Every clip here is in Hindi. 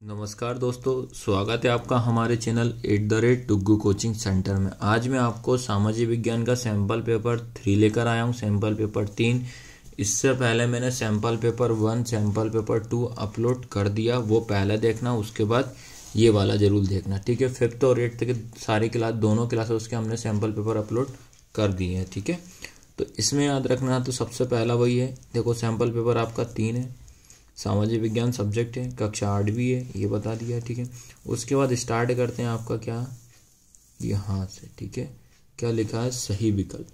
नमस्कार दोस्तों, स्वागत है आपका हमारे चैनल @डुग्गू कोचिंग सेंटर में। आज मैं आपको सामाजिक विज्ञान का सैंपल पेपर 3 लेकर आया हूं, सैंपल पेपर 3। इससे पहले मैंने sample paper 1, sample paper 2 upload कर दिया, वो पहले देखना, उसके बाद ये वाला जरूर देखना, ठीक है। 5th और 8th के सारी क्लास, दोनों क्लासेस के हमने सैंपल पेपर अपलोड कर दिए हैं, ठीक है। तो इसमें याद रखना, तो सबसे पहला वही है, देखो सैंपल पेपर आपका 3 है, सामाजिक विज्ञान सब्जेक्ट है, कक्षा 8वीं है, ये बता दिया, ठीक है। उसके बाद स्टार्ट करते हैं आपका क्या, यहाँ से, ठीक है। क्या लिखा है, सही विकल्प,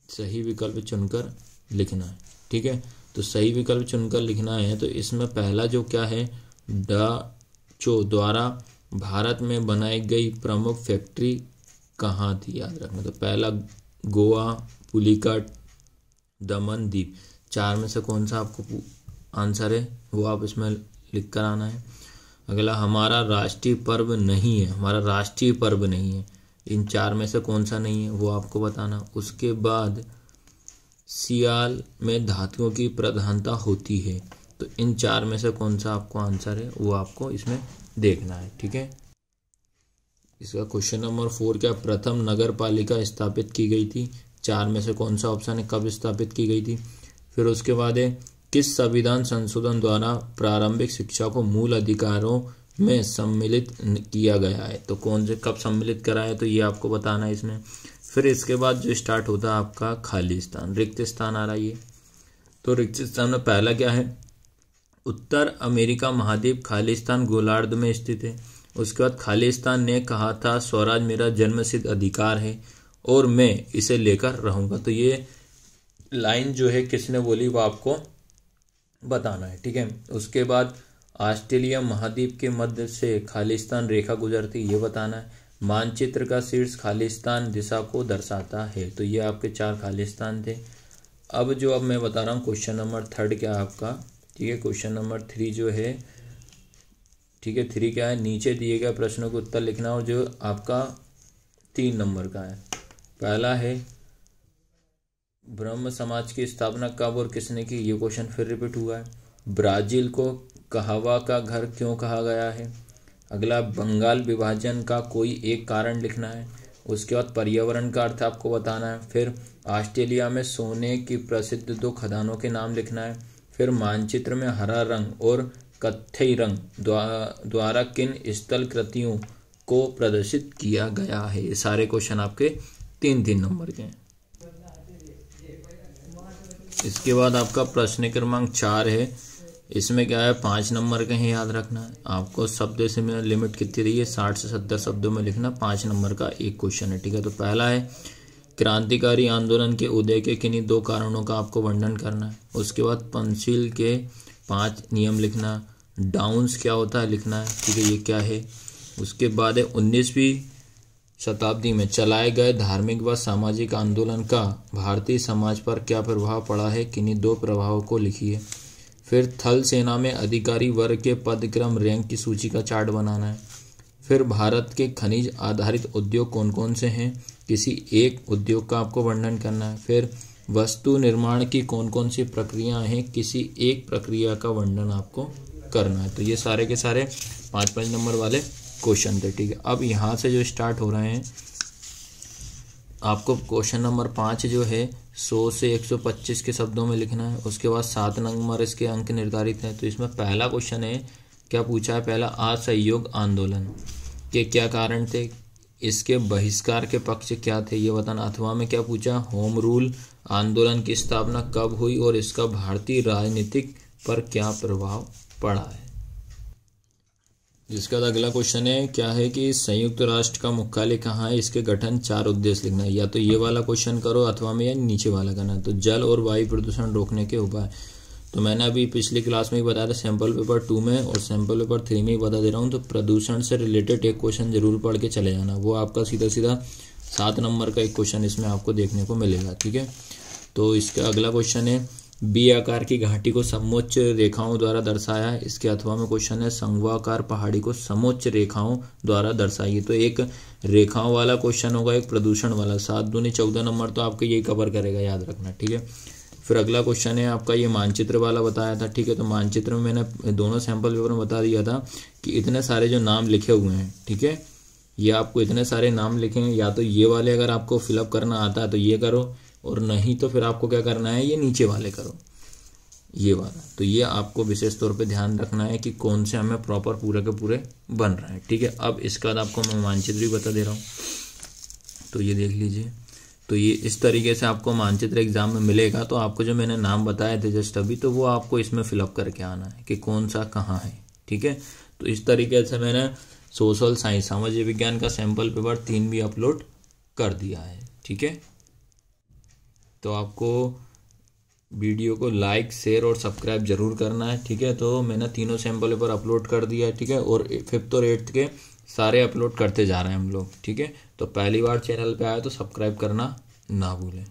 सही विकल्प चुनकर लिखना है, ठीक है। तो सही विकल्प चुनकर लिखना है, तो इसमें पहला जो क्या है, डचो द्वारा भारत में बनाई गई प्रमुख फैक्ट्री कहाँ थी, याद रखना। तो पहला गोवा, पुलिकट, दमन दीव, 4 में से कौन सा आपको आंसर है वो आप इसमें लिख कर आना है। अगला, हमारा राष्ट्रीय पर्व नहीं है, हमारा राष्ट्रीय पर्व नहीं है, इन 4 में से कौन सा नहीं है वो आपको बताना। उसके बाद सियाल में धातुओं की प्रधानता होती है, तो इन 4 में से कौन सा आपको आंसर है वो आपको इसमें देखना है, ठीक है। इसका क्वेश्चन नंबर 4 क्या, प्रथम नगर पालिका स्थापित की गई थी, 4 में से कौन सा ऑप्शन है, कब स्थापित की गई थी। फिर उसके बाद है, किस संविधान संशोधन द्वारा प्रारंभिक शिक्षा को मूल अधिकारों में सम्मिलित किया गया है, तो कौन से कब सम्मिलित करा है, तो ये आपको बताना है इसमें। फिर इसके बाद जो स्टार्ट होता है आपका खाली स्थान, रिक्त स्थान आ रहा है ये। तो रिक्त स्थान में पहला क्या है, उत्तर अमेरिका महाद्वीप खाली स्थान गोलार्ध में स्थित है। उसके बाद खाली स्थान ने कहा था, स्वराज मेरा जन्मसिद्ध अधिकार है और मैं इसे लेकर रहूंगा। तो ये लाइन जो है किसने बोली वो आपको बताना है, ठीक है। उसके बाद ऑस्ट्रेलिया महाद्वीप के मध्य से खालिस्तान रेखा गुजरती, ये बताना है। मानचित्र का शीर्ष खालिस्तान दिशा को दर्शाता है, तो ये आपके 4 खालिस्तान थे। अब मैं बता रहा हूँ क्वेश्चन नंबर 3 क्या आपका, ठीक है। क्वेश्चन नंबर 3 जो है, ठीक है, 3 क्या है, नीचे दिए गए प्रश्नों को उत्तर लिखना, और जो आपका 3 नंबर का है। पहला है, ब्रह्म समाज की स्थापना कब और किसने की, ये क्वेश्चन फिर रिपीट हुआ है। ब्राजील को कहवा का घर क्यों कहा गया है। अगला, बंगाल विभाजन का कोई एक कारण लिखना है। उसके बाद पर्यावरण का अर्थ आपको बताना है। फिर ऑस्ट्रेलिया में सोने की प्रसिद्ध 2 खदानों के नाम लिखना है। फिर मानचित्र में हरा रंग और कत्थई रंग द्वारा किन स्थल कृतियों को प्रदर्शित किया गया है। ये सारे क्वेश्चन आपके 3-3 नंबर के हैं। इसके बाद आपका प्रश्न क्रमांक 4 है, इसमें क्या है, 5 नंबर के हैं, याद रखना है आपको। शब्द से में लिमिट कितनी रही है, 60 से 70 शब्दों में लिखना, 5 नंबर का एक क्वेश्चन है, ठीक है। तो पहला है, क्रांतिकारी आंदोलन के उदय के किन्हीं 2 कारणों का आपको वर्णन करना है। उसके बाद पंचशील के 5 नियम लिखना, डाउन्स क्या होता है लिखना है, ठीक है, ये क्या है। उसके बाद है, 19वीं शताब्दी में चलाए गए धार्मिक व सामाजिक आंदोलन का भारतीय समाज पर क्या प्रभाव पड़ा है, किन्हीं 2 प्रभावों को लिखिए। फिर थल सेना में अधिकारी वर्ग के पदक्रम रैंक की सूची का चार्ट बनाना है। फिर भारत के खनिज आधारित उद्योग कौन कौन से हैं, किसी एक उद्योग का आपको वर्णन करना है। फिर वस्तु निर्माण की कौन कौन सी प्रक्रियाएं हैं, किसी एक प्रक्रिया का वर्णन आपको करना है। तो ये सारे के सारे 5-5 नंबर वाले क्वेश्चन थे, ठीक है। अब यहाँ से जो स्टार्ट हो रहे हैं, आपको क्वेश्चन नंबर 5 जो है 100 से 125 के शब्दों में लिखना है। उसके बाद 7 नंबर इसके अंक निर्धारित हैं। तो इसमें पहला क्वेश्चन है, क्या पूछा है, पहला, असहयोग आंदोलन के क्या कारण थे, इसके बहिष्कार के पक्ष क्या थे, ये बताना। अथवा में क्या पूछा, होम रूल आंदोलन की स्थापना कब हुई और इसका भारतीय राजनीतिक पर क्या प्रभाव पड़ा है। जिसका अगला क्वेश्चन है, क्या है कि संयुक्त राष्ट्र का मुख्यालय कहाँ है, इसके गठन 4 उद्देश्य लिखना है। या तो ये वाला क्वेश्चन करो अथवा में, या नीचे वाला करना है। तो जल और वायु प्रदूषण रोकने के उपाय, तो मैंने अभी पिछली क्लास में ही बताया था, सैंपल पेपर 2 में और सैंपल पेपर 3 में ही बता दे रहा हूँ। तो प्रदूषण से रिलेटेड एक क्वेश्चन जरूर पढ़ के चले जाना, वो आपका सीधा 7 नंबर का एक क्वेश्चन इसमें आपको देखने को मिलेगा, ठीक है। तो इसका अगला क्वेश्चन है, बी आकार की घाटी को समोच्च रेखाओं द्वारा दर्शाया है, इसके अथवा में क्वेश्चन है, संघवाकार पहाड़ी को समोच्च रेखाओं द्वारा दर्शाइए। तो एक रेखाओं वाला क्वेश्चन होगा, एक प्रदूषण वाला। 7 दूनी 14 नंबर तो आपके यही कवर करेगा, याद रखना, ठीक है। फिर अगला क्वेश्चन है आपका ये मानचित्र वाला बताया था, ठीक है। तो मानचित्र में मैंने दोनों सैंपल पेपर में बता दिया था कि इतने सारे जो नाम लिखे हुए हैं, ठीक है, ये आपको इतने सारे नाम लिखेंगे, या तो ये वाले अगर आपको फिलअप करना आता है तो ये करो, और नहीं तो फिर आपको क्या करना है, ये नीचे वाले करो, ये वाला। तो ये आपको विशेष तौर पे ध्यान रखना है कि कौन से हमें प्रॉपर पूरे के पूरे बन रहे हैं, ठीक है। अब इसके बाद आपको मैं मानचित्र भी बता दे रहा हूँ, तो ये देख लीजिए। तो ये इस तरीके से आपको मानचित्र एग्जाम में मिलेगा। तो आपको जो मैंने नाम बताए थे जस्ट अभी, तो वो आपको इसमें फिलअप करके आना है कि कौन सा कहाँ है, ठीक है। तो इस तरीके से मैंने सोशल साइंस सामाजिक विज्ञान का सैंपल पेपर 3 भी अपलोड कर दिया है, ठीक है। तो आपको वीडियो को लाइक शेयर और सब्सक्राइब जरूर करना है, ठीक है। तो मैंने तीनों सैंपल पेपर अपलोड कर दिया है, ठीक है, और 5th और 8th के सारे अपलोड करते जा रहे हैं हम लोग, ठीक है। तो पहली बार चैनल पे आए तो सब्सक्राइब करना ना भूलें।